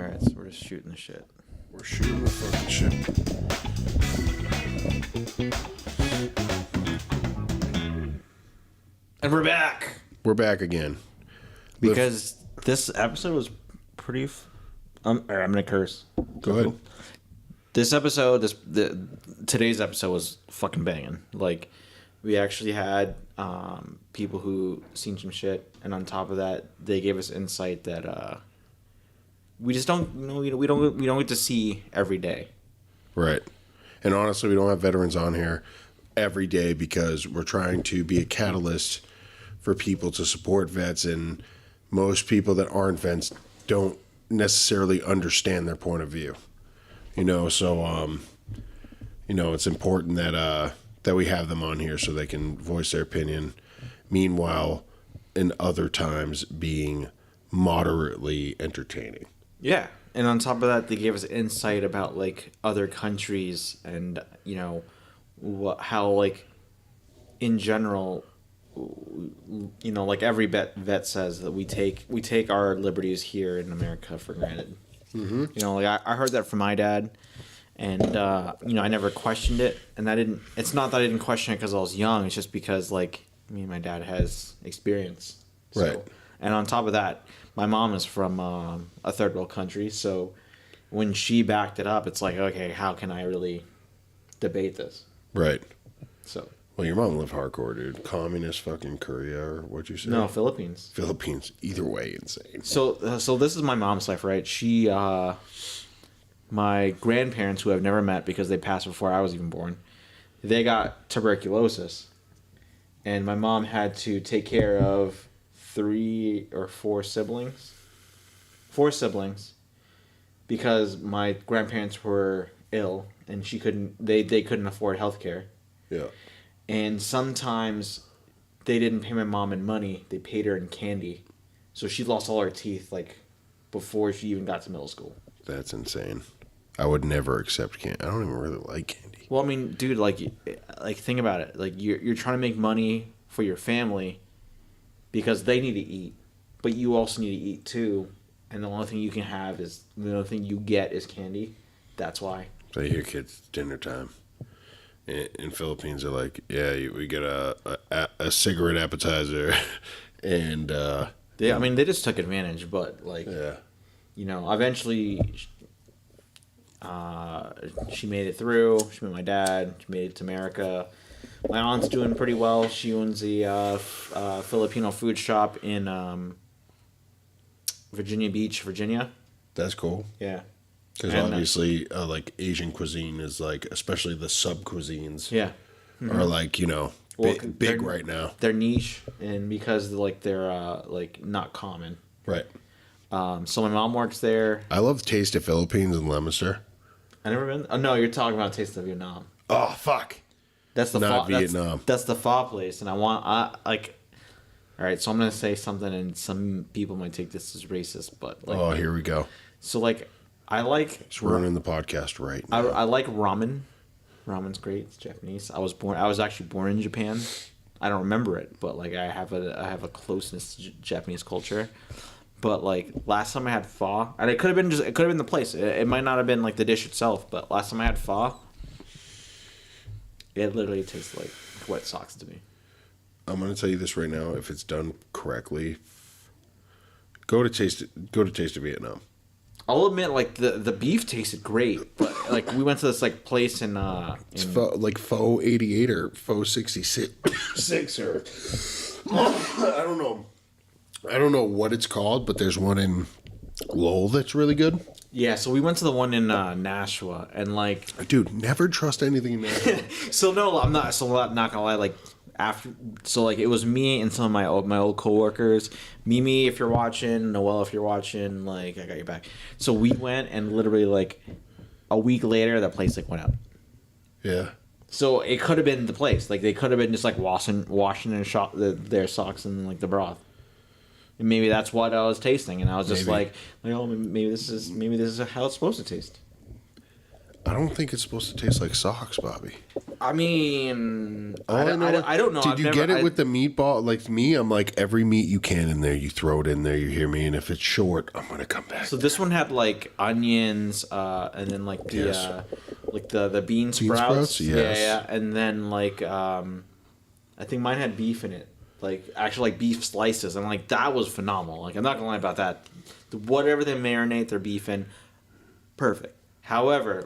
Alright, so we're just shooting the shit. We're shooting the fucking shit. And we're back! We're back again. Because this episode was pretty... I'm going to curse. Go ahead. This episode, today's episode was fucking banging. Like, we actually had people who seen some shit, and on top of that, they gave us insight that we just don't, we don't get to see every day. Right. And honestly, we don't have veterans on here every day because we're trying to be a catalyst for people to support vets, and most people that aren't vets don't necessarily understand their point of view. So it's important that we have them on here so they can voice their opinion. Meanwhile, in other times, being moderately entertaining. Yeah, and on top of that, they gave us insight about like other countries and how like in general, like every vet says that we take our liberties here in America for granted. Mm-hmm. I heard that from my dad, and I never questioned it, and it's not that I didn't question it because I was young. It's just because like me and my dad has experience, right? And on top of that, my mom is from a third world country, so when she backed it up, it's like, okay, how can I really debate this? Right. So. Well, your mom lived hardcore, dude. Communist fucking Korea, or what'd you say? No, Philippines. Philippines. Either way, insane. So this is my mom's life, right? She, my grandparents, who I've never met because they passed before I was even born, they got tuberculosis. And my mom had to take care of 3 or 4 siblings. 4 siblings. Because my grandparents were ill and they couldn't afford health care. Yeah. And sometimes they didn't pay my mom in money. They paid her in candy. So she lost all her teeth, like, before she even got to middle school. That's insane. I would never accept candy. I don't even really like candy. Well, I mean, dude, like think about it. Like, you're trying to make money for your family because they need to eat. But you also need to eat, too. And the only thing you get is candy. That's why. So you hear kids, dinner time. In Philippines, they're like, yeah, we get a cigarette appetizer, and I mean, they just took advantage. But like, yeah, eventually, she made it through. She met my dad. She made it to America. My aunt's doing pretty well. She owns the Filipino food shop in Virginia Beach, Virginia. That's cool. Yeah. Because obviously, like, Asian cuisine is, like, especially the sub-cuisines are, like, big right now. They're niche, and because, like, they're, not common. Right. So my mom works there. I love Taste of Philippines in Leominster. I never been? Oh, no, you're talking about Taste of Vietnam. Oh, fuck. That's the Not Vietnam. That's the pho place, and all right, so I'm going to say something, and some people might take this as racist, but, like... Oh, here we go. So, like... I like... It's running the podcast right now. I like ramen. Ramen's great. It's Japanese. I was actually born in Japan. I don't remember it, but like I have a closeness to Japanese culture. But like last time I had pho, and it could have been the place. It might not have been like the dish itself, but last time I had pho, it literally tastes like wet socks to me. I'm gonna tell you this right now. If it's done correctly, go to Taste of Vietnam. I'll admit, like the beef tasted great, but like we went to this like place in it's Pho 88 or Pho 66 or I don't know what it's called, but there's one in Lowell that's really good. Yeah, so we went to the one in Nashua, and like, dude, never trust anything in Nashua. I'm not gonna lie, like. It was me and some of my old coworkers. Mimi, if you're watching, Noel, if you're watching, like I got your back. So we went, and literally like a week later, that place like went out. Yeah. So it could have been the place. Like they could have been just like washing their socks in like the broth. And maybe that's what I was tasting, and I was just like, oh, maybe this is how it's supposed to taste. I don't think it's supposed to taste like socks, Bobby. I mean, All I know, I don't know. Did I've you never, get it with the meatball? Like me, I'm like every meat you can in there, you throw it in there. You hear me? And if it's short, I'm gonna come back. So this one had like onions, and then like the Yes. like the bean sprouts. sprouts? Yes. Yeah, and then like I think mine had beef in it, like actually like beef slices, and like that was phenomenal. Like I'm not gonna lie about that. Whatever they marinate their beef in, perfect. However,